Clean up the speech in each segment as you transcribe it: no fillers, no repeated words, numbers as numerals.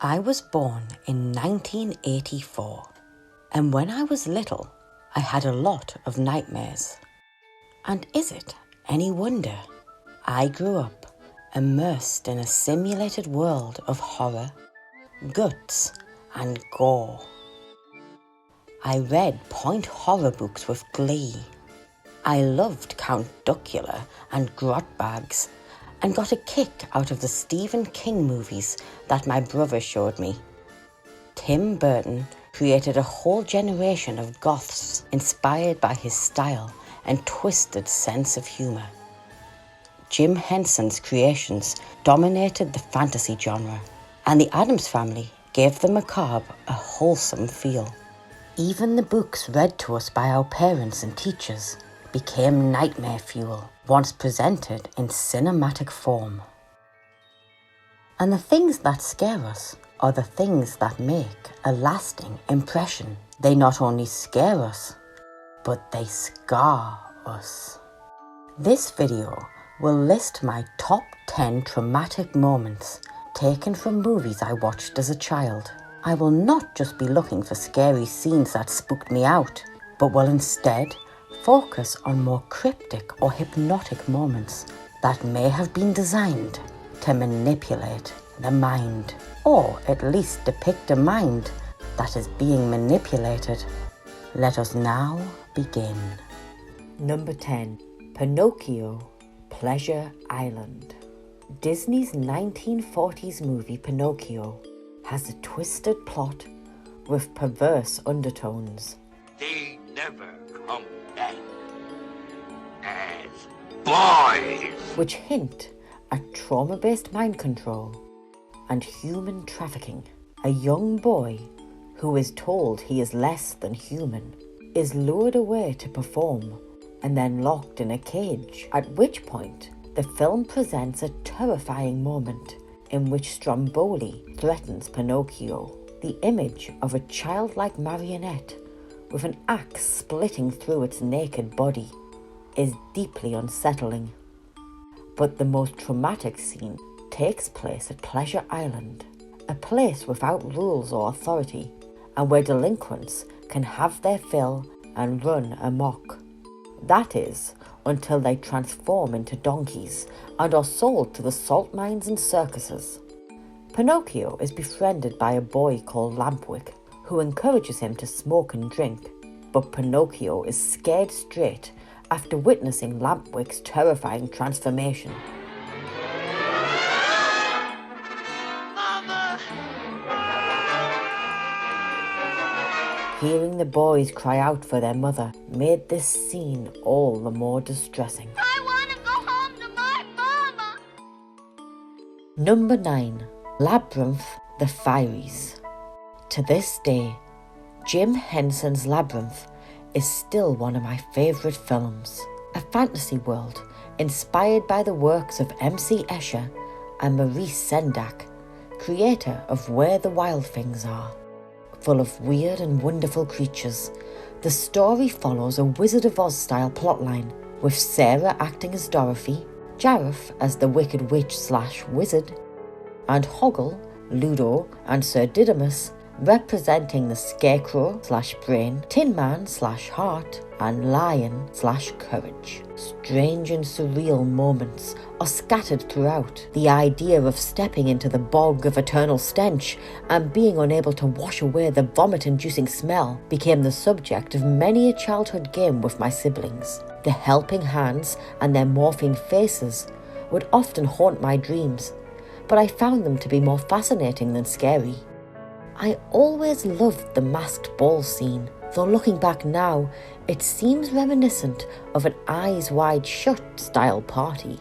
I was born in 1984, and when I was little, I had a lot of nightmares. And is it any wonder? I grew up immersed in a simulated world of horror, guts, and gore. I read point horror books with glee. I loved Count Duckula and Grotbags, and got a kick out of the Stephen King movies that my brother showed me. Tim Burton created a whole generation of goths inspired by his style and twisted sense of humour. Jim Henson's creations dominated the fantasy genre, and the Addams Family gave the macabre a wholesome feel. Even the books read to us by our parents and teachers became nightmare fuel once presented in cinematic form. And the things that scare us are the things that make a lasting impression. They not only scare us, but they scar us. This video will list my top 10 traumatic moments taken from movies I watched as a child. I will not just be looking for scary scenes that spooked me out, but will instead focus on more cryptic or hypnotic moments that may have been designed to manipulate the mind, or at least depict a mind that is being manipulated. Let us now begin. Number 10. Pinocchio, Pleasure Island. Disney's 1940s movie Pinocchio has a twisted plot with perverse undertones. They never come back as boys, which hint at trauma-based mind control and human trafficking. A young boy who is told he is less than human is lured away to perform and then locked in a cage, at which point the film presents a terrifying moment in which Stromboli threatens Pinocchio. The image of a childlike marionette with an axe splitting through its naked body is deeply unsettling. But the most traumatic scene takes place at Pleasure Island, a place without rules or authority, and where delinquents can have their fill and run amok. That is, until they transform into donkeys and are sold to the salt mines and circuses. Pinocchio is befriended by a boy called Lampwick, who encourages him to smoke and drink, but Pinocchio is scared straight after witnessing Lampwick's terrifying transformation. Mama! Hearing the boys cry out for their mother made this scene all the more distressing. I want to go home to my mama! Number 9. Labyrinth, the Fairies. To this day, Jim Henson's Labyrinth is still one of my favourite films. A fantasy world inspired by the works of M.C. Escher and Maurice Sendak, creator of Where the Wild Things Are. Full of weird and wonderful creatures, the story follows a Wizard of Oz style plotline, with Sarah acting as Dorothy, Jareth as the Wicked Witch/Wizard, and Hoggle, Ludo, and Sir Didymus representing the Scarecrow/Brain, Tin Man/Heart, and Lion/Courage. Strange and surreal moments are scattered throughout. The idea of stepping into the bog of eternal stench and being unable to wash away the vomit-inducing smell became the subject of many a childhood game with my siblings. The helping hands and their morphing faces would often haunt my dreams, but I found them to be more fascinating than scary. I always loved the masked ball scene, though looking back now, it seems reminiscent of an Eyes Wide Shut style party,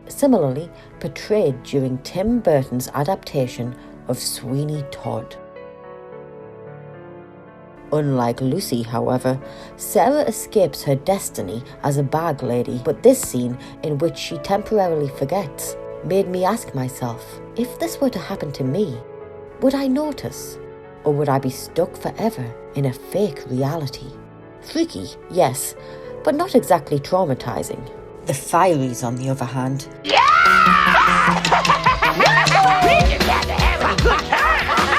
similarly portrayed during Tim Burton's adaptation of Sweeney Todd. Unlike Lucy, however, Sarah escapes her destiny as a bag lady, but this scene, in which she temporarily forgets, made me ask myself, if this were to happen to me, would I notice? Or would I be stuck forever in a fake reality? Freaky, yes, but not exactly traumatizing. The Fairies, on the other hand, Yeah! We just had to have a good time!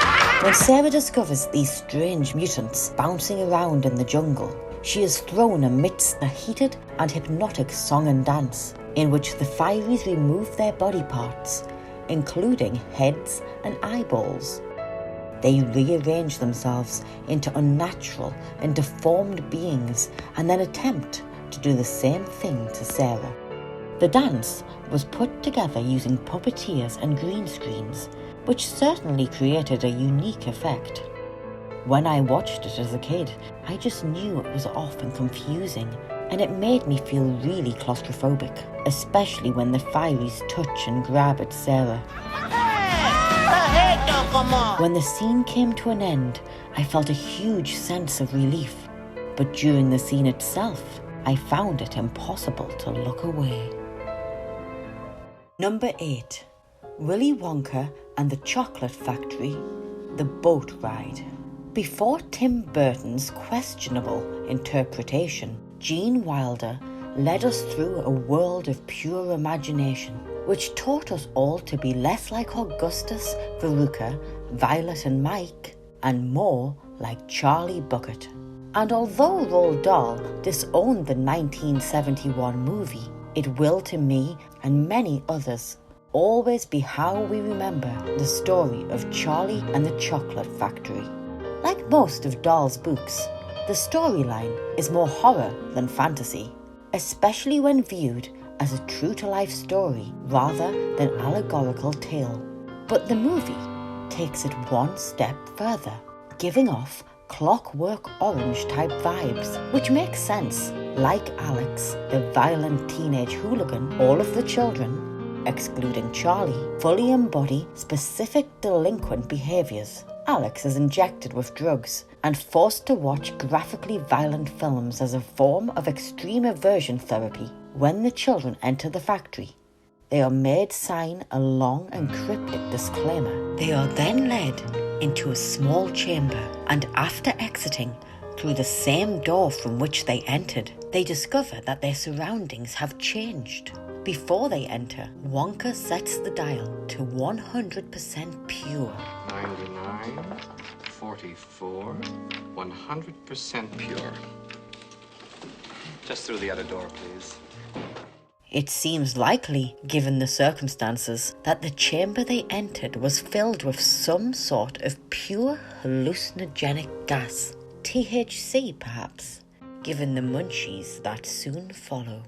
Sarah discovers these strange mutants bouncing around in the jungle. She is thrown amidst a heated and hypnotic song and dance, in which the Fairies remove their body parts, including heads and eyeballs. They rearrange themselves into unnatural and deformed beings and then attempt to do the same thing to Sarah. The dance was put together using puppeteers and green screens, which certainly created a unique effect. When I watched it as a kid, I just knew it was off and confusing, and it made me feel really claustrophobic, especially when the Fairies touch and grab at Sarah. When the scene came to an end, I felt a huge sense of relief, but during the scene itself, I found it impossible to look away. Number 8. Willy Wonka and the Chocolate Factory, The Boat Ride. Before Tim Burton's questionable interpretation, Gene Wilder led us through a world of pure imagination, which taught us all to be less like Augustus, Veruca, Violet and Mike, and more like Charlie Bucket. And although Roald Dahl disowned the 1971 movie, it will to me and many others always be how we remember the story of Charlie and the Chocolate Factory. Like most of Dahl's books, the storyline is more horror than fantasy, especially when viewed as a true-to-life story rather than allegorical tale. But the movie takes it one step further, giving off Clockwork Orange type vibes, which makes sense. Like Alex, the violent teenage hooligan, all of the children, excluding Charlie, fully embody specific delinquent behaviours. Alex is injected with drugs and forced to watch graphically violent films as a form of extreme aversion therapy. When the children enter the factory, they are made sign a long and cryptic disclaimer. They are then led into a small chamber, and after exiting through the same door from which they entered, they discover that their surroundings have changed. Before they enter, Wonka sets the dial to 100% pure. 99, 44, 100% pure. Just through the other door, please. It seems likely, given the circumstances, that the chamber they entered was filled with some sort of pure hallucinogenic gas. THC, perhaps, given the munchies that soon follow.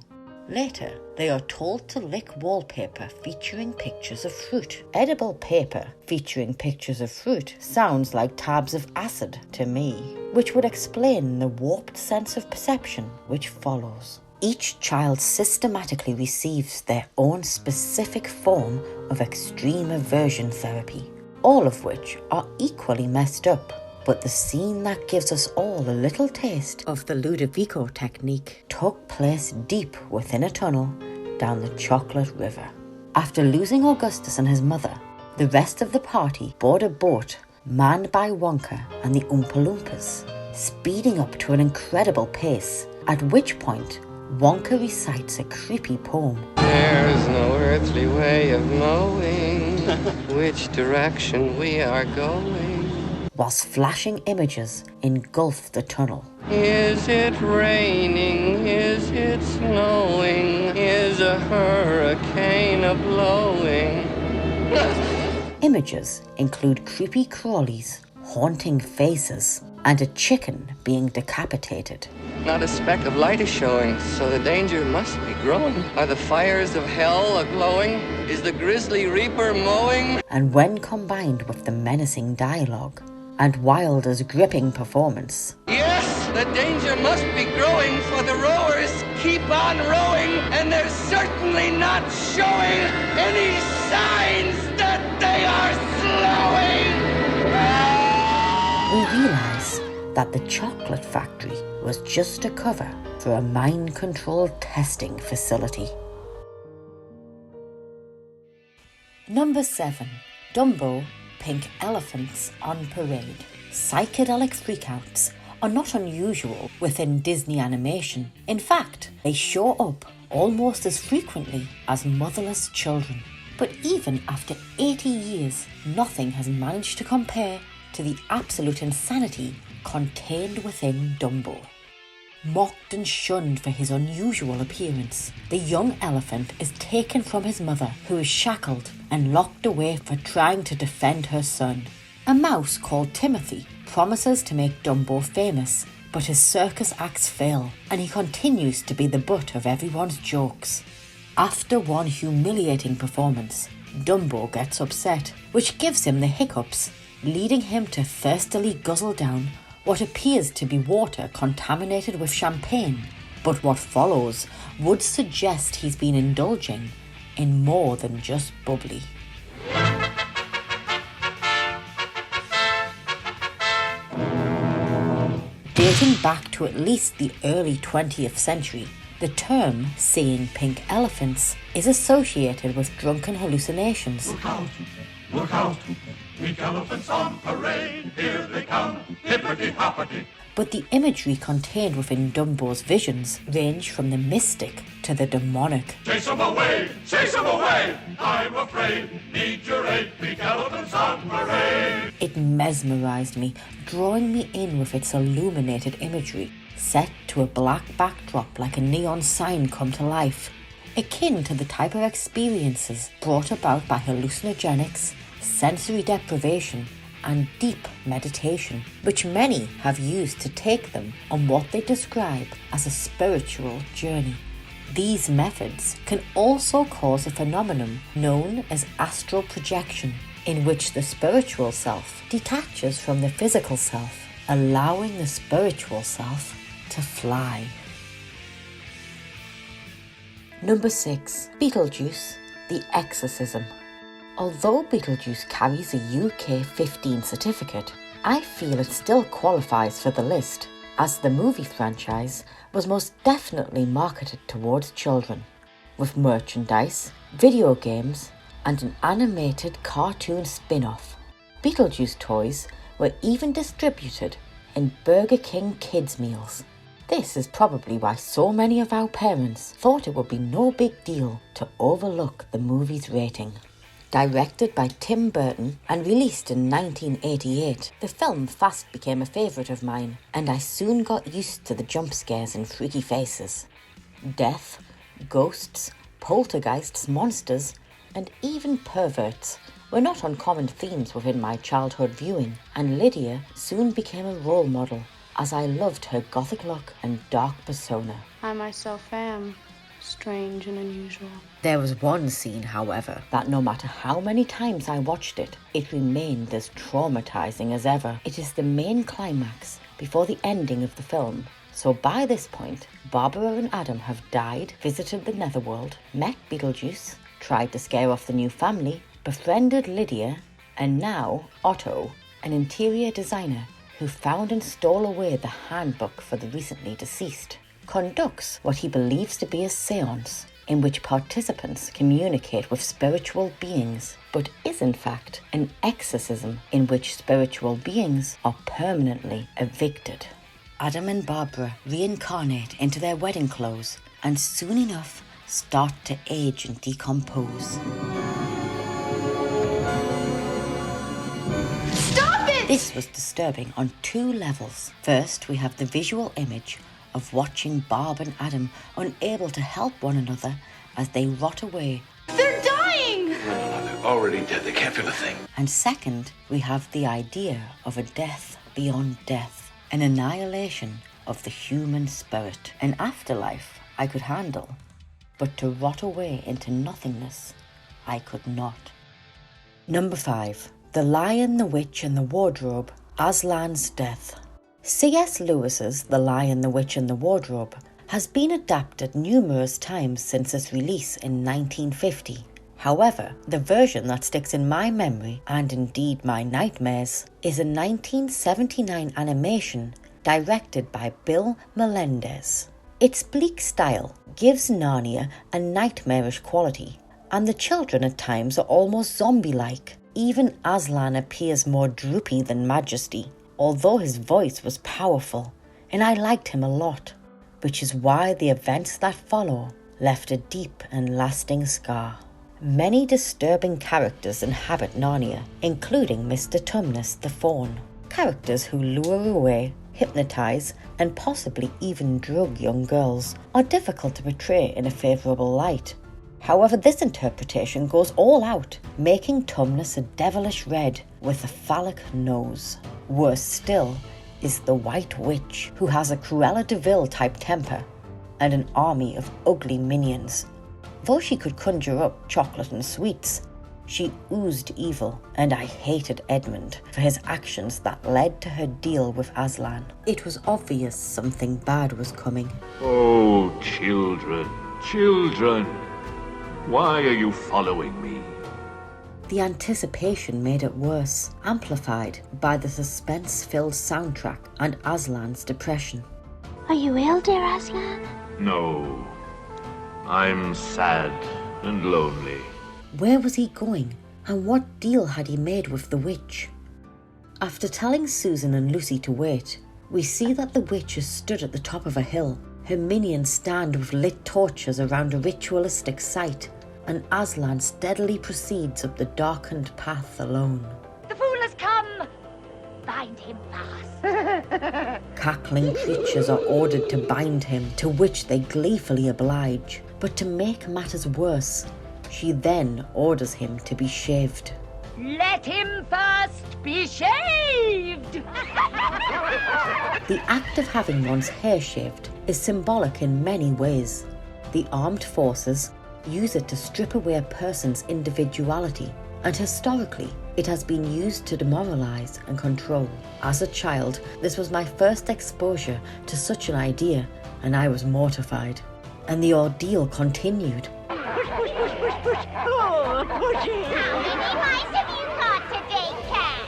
Later, they are told to lick wallpaper featuring pictures of fruit. Edible paper featuring pictures of fruit sounds like tabs of acid to me, which would explain the warped sense of perception which follows. Each child systematically receives their own specific form of extreme aversion therapy, all of which are equally messed up. But the scene that gives us all a little taste of the Ludovico technique took place deep within a tunnel down the Chocolate River. After losing Augustus and his mother, the rest of the party board a boat manned by Wonka and the Oompa Loompas, speeding up to an incredible pace, at which point Wonka recites a creepy poem. There's no earthly way of knowing which direction we are going, whilst flashing images engulf the tunnel. Is it raining? Is it snowing? Is a hurricane a-blowing? Images include creepy crawlies, haunting faces, and a chicken being decapitated. Not a speck of light is showing, so the danger must be growing. Are the fires of hell a-glowing? Is the grisly reaper mowing? And when combined with the menacing dialogue and Wilder's gripping performance, Yes, the danger must be growing, for the rowers keep on rowing, and they're certainly not showing any signs that they are slowing. we realise that the Chocolate Factory was just a cover for a mind-controlled testing facility. Number 7. Dumbo, Pink Elephants on Parade. Psychedelic freakouts are not unusual within Disney animation. In fact, they show up almost as frequently as motherless children. But even after 80 years, nothing has managed to compare to the absolute insanity contained within Dumbo. Mocked and shunned for his unusual appearance, the young elephant is taken from his mother, who is shackled and locked away for trying to defend her son. A mouse called Timothy promises to make Dumbo famous, but his circus acts fail, and he continues to be the butt of everyone's jokes. After one humiliating performance, Dumbo gets upset, which gives him the hiccups, leading him to thirstily guzzle down what appears to be water contaminated with champagne, but what follows would suggest he's been indulging in more than just bubbly. Dating back to at least the early 20th century, the term seeing pink elephants is associated with drunken hallucinations. Look out, pink elephants on parade, here they come, hippity-hoppity. But the imagery contained within Dumbo's visions range from the mystic to the demonic. Chase 'em away, I'm afraid, need your aid, pink elephants on parade. It mesmerised me, drawing me in with its illuminated imagery, set to a black backdrop like a neon sign come to life, akin to the type of experiences brought about by hallucinogenics, sensory deprivation, and deep meditation, which many have used to take them on what they describe as a spiritual journey. These methods can also cause a phenomenon known as astral projection, in which the spiritual self detaches from the physical self, allowing the spiritual self to fly. Number 6. Beetlejuice, The Exorcism. Although Beetlejuice carries a UK 15 certificate, I feel it still qualifies for the list, as the movie franchise was most definitely marketed towards children, with merchandise, video games, and an animated cartoon spin-off. Beetlejuice toys were even distributed in Burger King kids' meals. This is probably why so many of our parents thought it would be no big deal to overlook the movie's rating. Directed by Tim Burton and released in 1988, the film fast became a favourite of mine, and I soon got used to the jump scares and freaky faces. Death, ghosts, poltergeists, monsters, and even perverts were not uncommon themes within my childhood viewing, and Lydia soon became a role model, as I loved her gothic look and dark persona. I myself am strange and unusual. There was one scene, however, that no matter how many times I watched it, it remained as traumatizing as ever. It is the main climax before the ending of the film. So by this point, Barbara and Adam have died, visited the netherworld, met Beetlejuice, tried to scare off the new family, befriended Lydia, and now Otto, an interior designer who found and stole away the handbook for the recently deceased, conducts what he believes to be a séance, in which participants communicate with spiritual beings, but is in fact an exorcism in which spiritual beings are permanently evicted. Adam and Barbara reincarnate into their wedding clothes and soon enough start to age and decompose. Stop it! This was disturbing on two levels. First, we have the visual image of watching Barb and Adam unable to help one another as they rot away. They're dying! No, they're already dead. They can't feel a thing. And second, we have the idea of a death beyond death, an annihilation of the human spirit. An afterlife I could handle, but to rot away into nothingness, I could not. Number 5. The Lion, the Witch and the Wardrobe, Aslan's Death. C.S. Lewis's The Lion, the Witch and the Wardrobe has been adapted numerous times since its release in 1950. However, the version that sticks in my memory, and indeed my nightmares, is a 1979 animation directed by Bill Melendez. Its bleak style gives Narnia a nightmarish quality, and the children at times are almost zombie-like. Even Aslan appears more droopy than Majesty, although his voice was powerful, and I liked him a lot, which is why the events that follow left a deep and lasting scar. Many disturbing characters inhabit Narnia, including Mr. Tumnus the Fawn. Characters who lure away, hypnotise, and possibly even drug young girls are difficult to portray in a favourable light. However, this interpretation goes all out, making Tumnus a devilish red with a phallic nose. Worse still is the White Witch, who has a Cruella de Vil type temper and an army of ugly minions. Though she could conjure up chocolate and sweets, she oozed evil, and I hated Edmund for his actions that led to her deal with Aslan. It was obvious something bad was coming. Oh, children, children, why are you following me? The anticipation made it worse, amplified by the suspense-filled soundtrack and Aslan's depression. Are you ill, dear Aslan? No, I'm sad and lonely. Where was he going, and what deal had he made with the witch? After telling Susan and Lucy to wait, we see that the witch is stood at the top of a hill. Her minions stand with lit torches around a ritualistic site, and Aslan steadily proceeds up the darkened path alone. The fool has come! Bind him fast. Cackling creatures are ordered to bind him, to which they gleefully oblige. But to make matters worse, she then orders him to be shaved. Let him first be shaved! The act of having one's hair shaved is symbolic in many ways. The armed forces use it to strip away a person's individuality, and historically, it has been used to demoralize and control. As a child, this was my first exposure to such an idea, and I was mortified. And the ordeal continued. Push, push, push, push, push. Oh, pushy. How many mice have you got today, cat?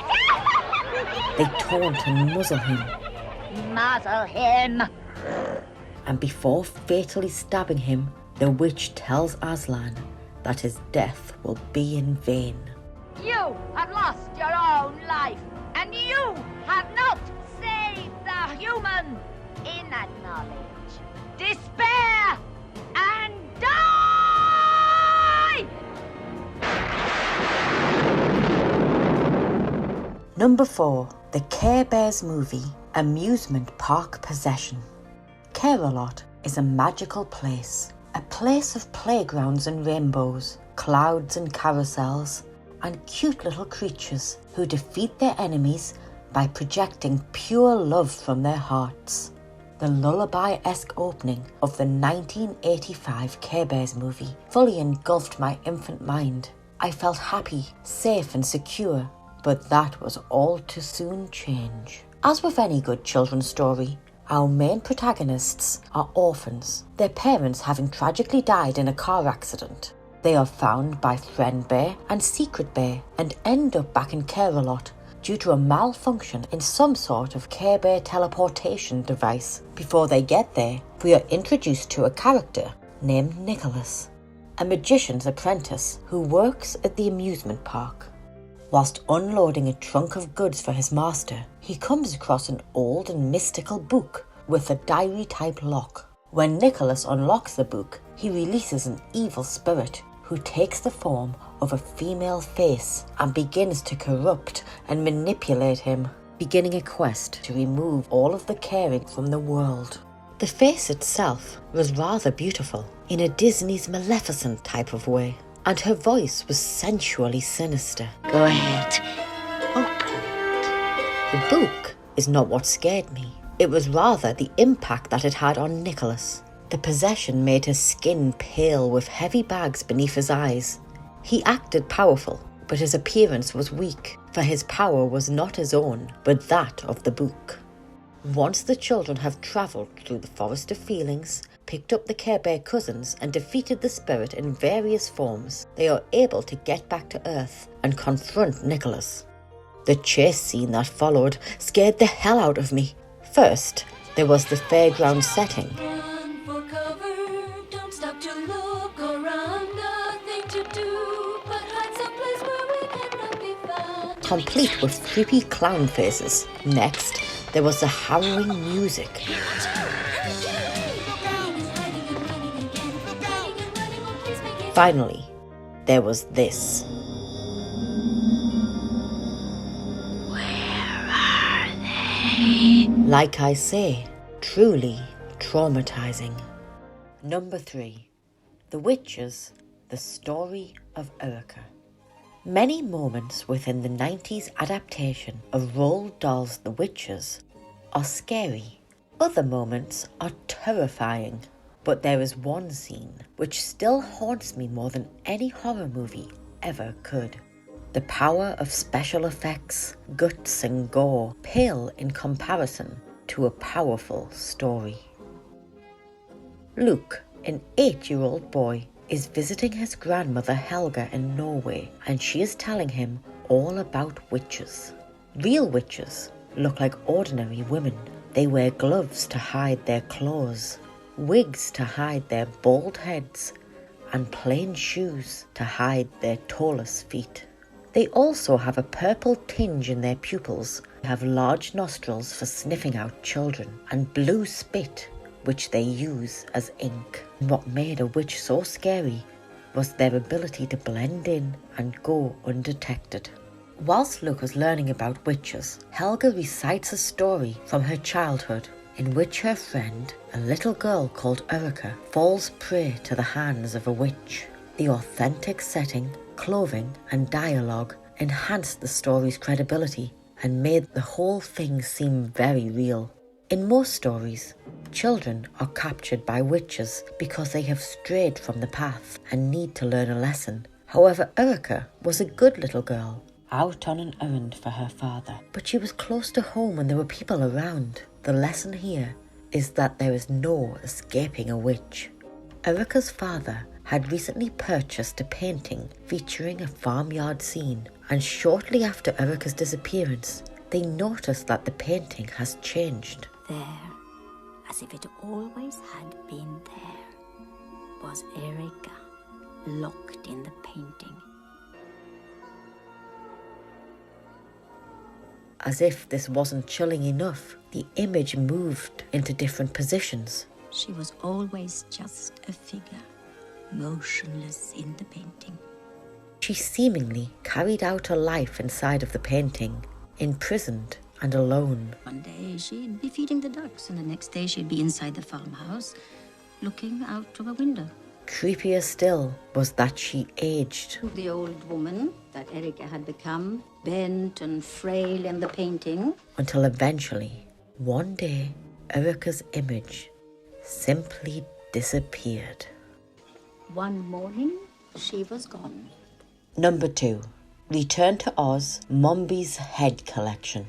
They taunt and muzzle him. Muzzle him. And before fatally stabbing him, the witch tells Aslan that his death will be in vain. You have lost your own life, and you have not saved the human. In that knowledge, despair and die! Number 4. The Care Bears movie, Amusement Park Possession. Care-a-Lot is a magical place. A place of playgrounds and rainbows, clouds and carousels, and cute little creatures who defeat their enemies by projecting pure love from their hearts. The lullaby-esque opening of the 1985 Care Bears movie fully engulfed my infant mind. I felt happy, safe and secure, but that was all to soon change. As with any good children's story, our main protagonists are orphans, their parents having tragically died in a car accident. They are found by Friend Bear and Secret Bear and end up back in Care-a-Lot due to a malfunction in some sort of Care Bear teleportation device. Before they get there, we are introduced to a character named Nicholas, a magician's apprentice who works at the amusement park. Whilst unloading a trunk of goods for his master, he comes across an old and mystical book with a diary-type lock. When Nicholas unlocks the book, he releases an evil spirit who takes the form of a female face and begins to corrupt and manipulate him, beginning a quest to remove all of the caring from the world. The face itself was rather beautiful, in a Disney's Maleficent type of way, and her voice was sensually sinister. Go ahead. Open it. The book is not what scared me. It was rather the impact that it had on Nicholas. The possession made his skin pale with heavy bags beneath his eyes. He acted powerful, but his appearance was weak, for his power was not his own, but that of the book. Once the children have travelled through the Forest of Feelings, picked up the Care Bear cousins and defeated the spirit in various forms, they are able to get back to Earth and confront Nicholas. The chase scene that followed scared the hell out of me. First, there was the fairground setting, Run for cover, don't stop to look around, nothing to do but hide someplace where we cannot be found. complete with creepy clown faces. Next, there was the harrowing music. Finally, there was this. Where are they? Like I say, truly traumatizing. Number 3. The Witches, the Story of Erica. Many moments within the 90s adaptation of Roald Dahl's The Witches are scary. Other moments are terrifying. But there is one scene which still haunts me more than any horror movie ever could. The power of special effects, guts and gore pale in comparison to a powerful story. Luke, an 8-year-old boy, is visiting his grandmother Helga in Norway, and she is telling him all about witches. Real witches look like ordinary women. They wear gloves to hide their claws, wigs to hide their bald heads, and plain shoes to hide their tallest feet. They also have a purple tinge in their pupils, have large nostrils for sniffing out children, and blue spit, which they use as ink. What made a witch so scary was their ability to blend in and go undetected. Whilst Luke was learning about witches, Helga recites a story from her childhood in which her friend, a little girl called Erica, falls prey to the hands of a witch. The authentic setting, clothing and dialogue enhanced the story's credibility and made the whole thing seem very real. In most stories, children are captured by witches because they have strayed from the path and need to learn a lesson. However, Erica was a good little girl, out on an errand for her father, but she was close to home and there were people around. The lesson here is that there is no escaping a witch. Erica's father had recently purchased a painting featuring a farmyard scene, and shortly after Erica's disappearance, they noticed that the painting has changed. There, as if it always had been there, was Erica, locked in the painting. As if this wasn't chilling enough, the image moved into different positions. She was always just a figure, motionless in the painting. She seemingly carried out her life inside of the painting, imprisoned and alone. One day she'd be feeding the ducks, and the next day she'd be inside the farmhouse, looking out of a window. Creepier still was that she aged. The old woman that Erica had become, bent and frail in the painting. Until eventually, one day, Erica's image simply disappeared. One morning, she was gone. Number 2. Return to Oz, Mombi's Head Collection.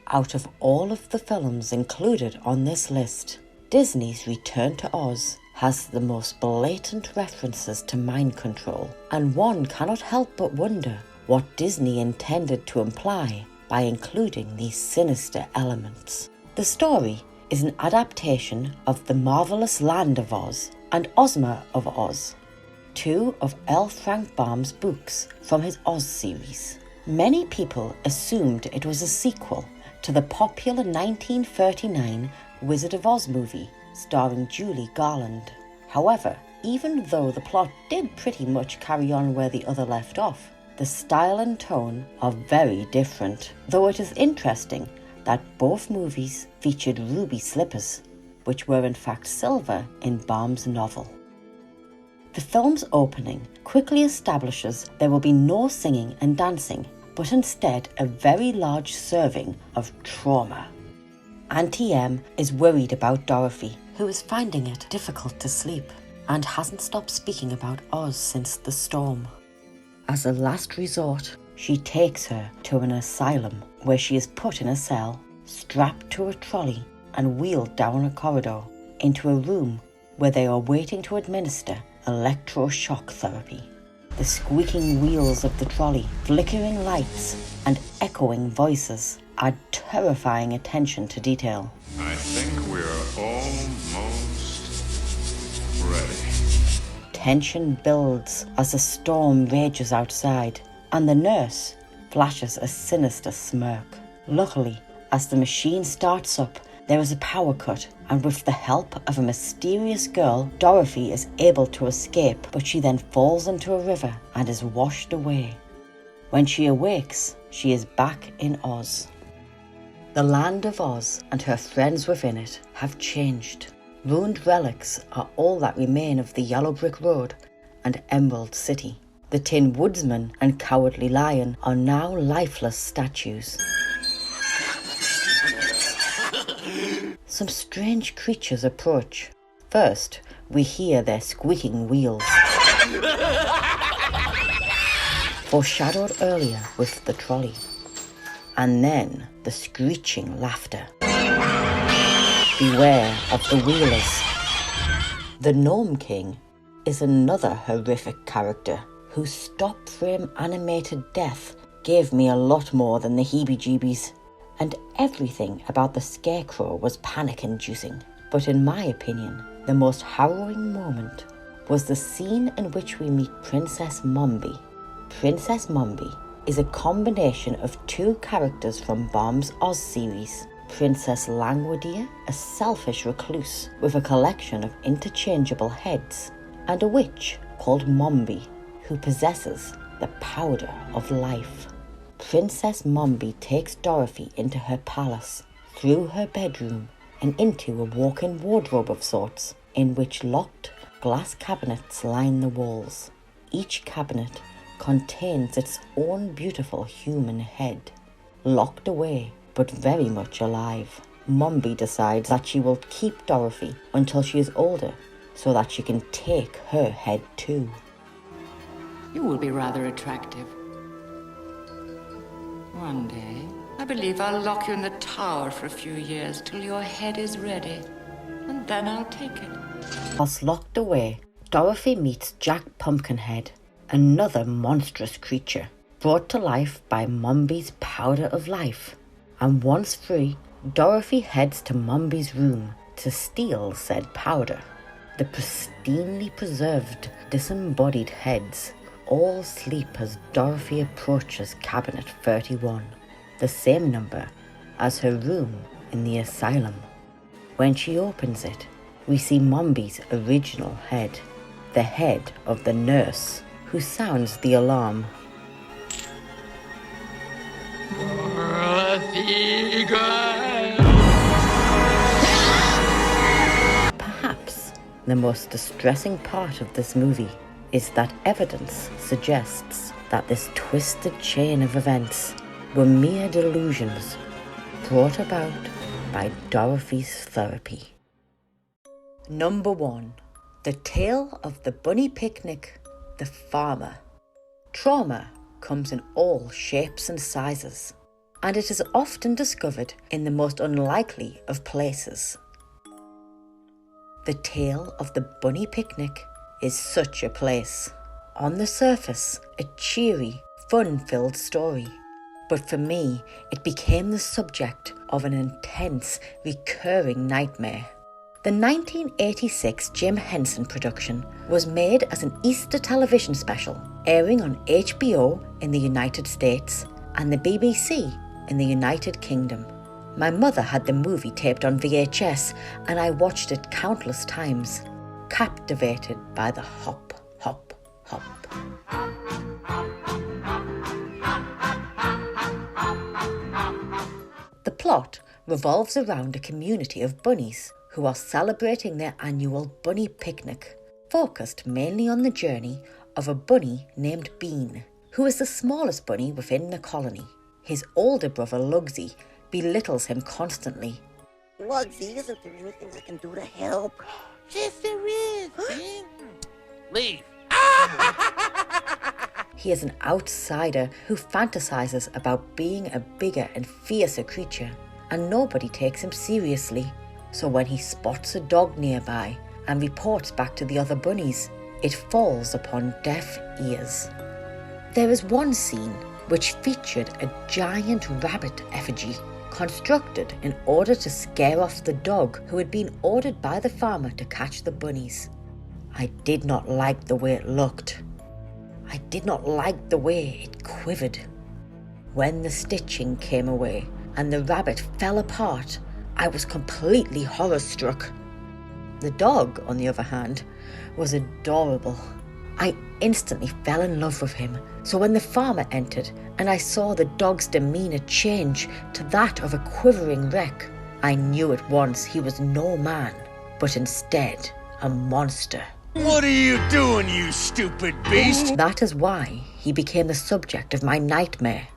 Out of all of the films included on this list, Disney's Return to Oz has the most blatant references to mind control, and one cannot help but wonder what Disney intended to imply by including these sinister elements. The story is an adaptation of The Marvelous Land of Oz and Ozma of Oz, 2 of L. Frank Baum's books from his Oz series. Many people assumed it was a sequel to the popular 1939 Wizard of Oz movie starring Julie Garland. However, even though the plot did pretty much carry on where the other left off, the style and tone are very different, though it is interesting that both movies featured ruby slippers, which were in fact silver in Baum's novel. The film's opening quickly establishes there will be no singing and dancing, but instead a very large serving of trauma. Auntie Em is worried about Dorothy, who is finding it difficult to sleep and hasn't stopped speaking about Oz since the storm. As a last resort, she takes her to an asylum where she is put in a cell, strapped to a trolley and wheeled down a corridor into a room where they are waiting to administer electroshock therapy. The squeaking wheels of the trolley, flickering lights and echoing voices add terrifying attention to detail. I think we're almost ready. Tension builds as the storm rages outside, and the nurse flashes a sinister smirk. Luckily, as the machine starts up, there is a power cut and with the help of a mysterious girl, Dorothy is able to escape, but she then falls into a river and is washed away. When she awakes, she is back in Oz. The land of Oz and her friends within it have changed. Ruined relics are all that remain of the Yellow Brick Road and Emerald City. The Tin Woodsman and Cowardly Lion are now lifeless statues. Some strange creatures approach. First, we hear their squeaking wheels, foreshadowed earlier with the trolley. And then the screeching laughter. Beware of the wheelers. The Gnome King is another horrific character whose stop-frame animated death gave me a lot more than the heebie-jeebies, and everything about the Scarecrow was panic-inducing. But in my opinion, the most harrowing moment was the scene in which we meet Princess Mombi. Princess Mombi is a combination of two characters from Baum's Oz series. Princess Langwidere, a selfish recluse with a collection of interchangeable heads, and a witch called Mombi, who possesses the powder of life. Princess Mombi takes Dorothy into her palace, through her bedroom, and into a walk-in wardrobe of sorts, in which locked glass cabinets line the walls. Each cabinet contains its own beautiful human head, locked away but very much alive. Mombi decides that she will keep Dorothy until she is older, so that she can take her head too. You will be rather attractive. One day, I believe I'll lock you in the tower for a few years till your head is ready, and then I'll take it. Whilst locked away, Dorothy meets Jack Pumpkinhead, another monstrous creature, brought to life by Mombi's powder of life. And once free, Dorothy heads to Mombi's room to steal said powder. The pristinely preserved, disembodied heads all sleep as Dorothy approaches Cabinet 31, the same number as her room in the asylum. When she opens it, we see Mombi's original head, the head of the nurse, who sounds the alarm. Perhaps the most distressing part of this movie is that evidence suggests that this twisted chain of events were mere delusions brought about by Dorothy's therapy. Number 1. The Tale of the Bunny Picnic, the Farmer. Trauma comes in all shapes and sizes, and it is often discovered in the most unlikely of places. The Tale of the Bunny Picnic is such a place. On the surface, a cheery, fun-filled story. But for me, it became the subject of an intense, recurring nightmare. The 1986 Jim Henson production was made as an Easter television special, airing on HBO in the United States and the BBC in the United Kingdom. My mother had the movie taped on VHS, and I watched it countless times, captivated by the hop, hop, hop. The plot revolves around a community of bunnies who are celebrating their annual bunny picnic, focused mainly on the journey of a bunny named Bean, who is the smallest bunny within the colony. His older brother Lugsy belittles him constantly. Lugsy, isn't there anything I can do to help? Yes, there is, Bean. Leave. He is an outsider who fantasizes about being a bigger and fiercer creature, and nobody takes him seriously. So when he spots a dog nearby and reports back to the other bunnies, it falls upon deaf ears. There is one scene which featured a giant rabbit effigy constructed in order to scare off the dog who had been ordered by the farmer to catch the bunnies. I did not like the way it looked. I did not like the way it quivered. When the stitching came away and the rabbit fell apart, I was completely horror-struck. The dog, on the other hand, was adorable. I instantly fell in love with him, so when the farmer entered and I saw the dog's demeanour change to that of a quivering wreck, I knew at once he was no man, but instead a monster. What are you doing, you stupid beast? That is why he became the subject of my nightmare.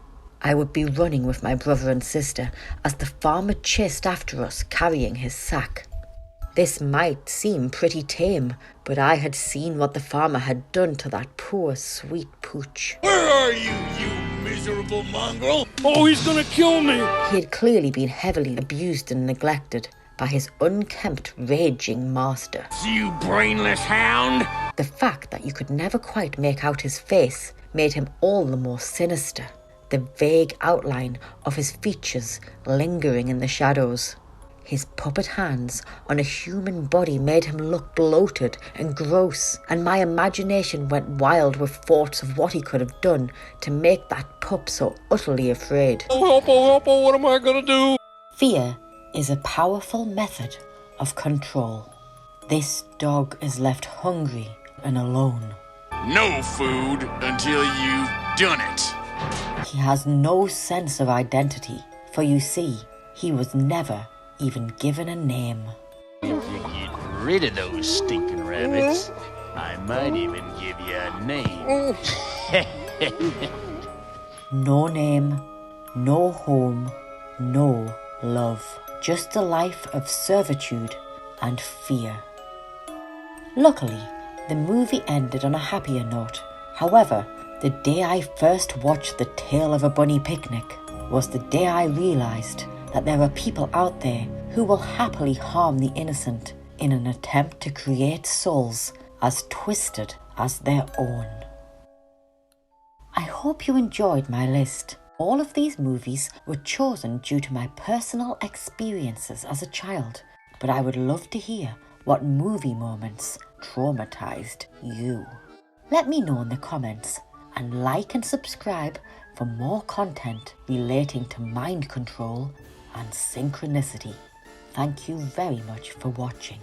I would be running with my brother and sister as the farmer chased after us carrying his sack. This might seem pretty tame, but I had seen what the farmer had done to that poor sweet pooch. Where are you, you miserable mongrel? Oh, he's gonna kill me! He had clearly been heavily abused and neglected by his unkempt, raging master. You brainless hound! The fact that you could never quite make out his face made him all the more sinister, the vague outline of his features lingering in the shadows. His puppet hands on a human body made him look bloated and gross, and my imagination went wild with thoughts of what he could have done to make that pup so utterly afraid. Oh, help, what am I gonna do? Fear is a powerful method of control. This dog is left hungry and alone. No food until you've done it. He has no sense of identity, for you see, he was never even given a name. If you get rid of those stinking rabbits, I might even give you a name. No name, no home, no love. Just a life of servitude and fear. Luckily, the movie ended on a happier note. However, the day I first watched The Tale of a Bunny Picnic was the day I realised that there are people out there who will happily harm the innocent in an attempt to create souls as twisted as their own. I hope you enjoyed my list. All of these movies were chosen due to my personal experiences as a child, but I would love to hear what movie moments traumatized you. Let me know in the comments, and like and subscribe for more content relating to mind control and synchronicity. Thank you very much for watching.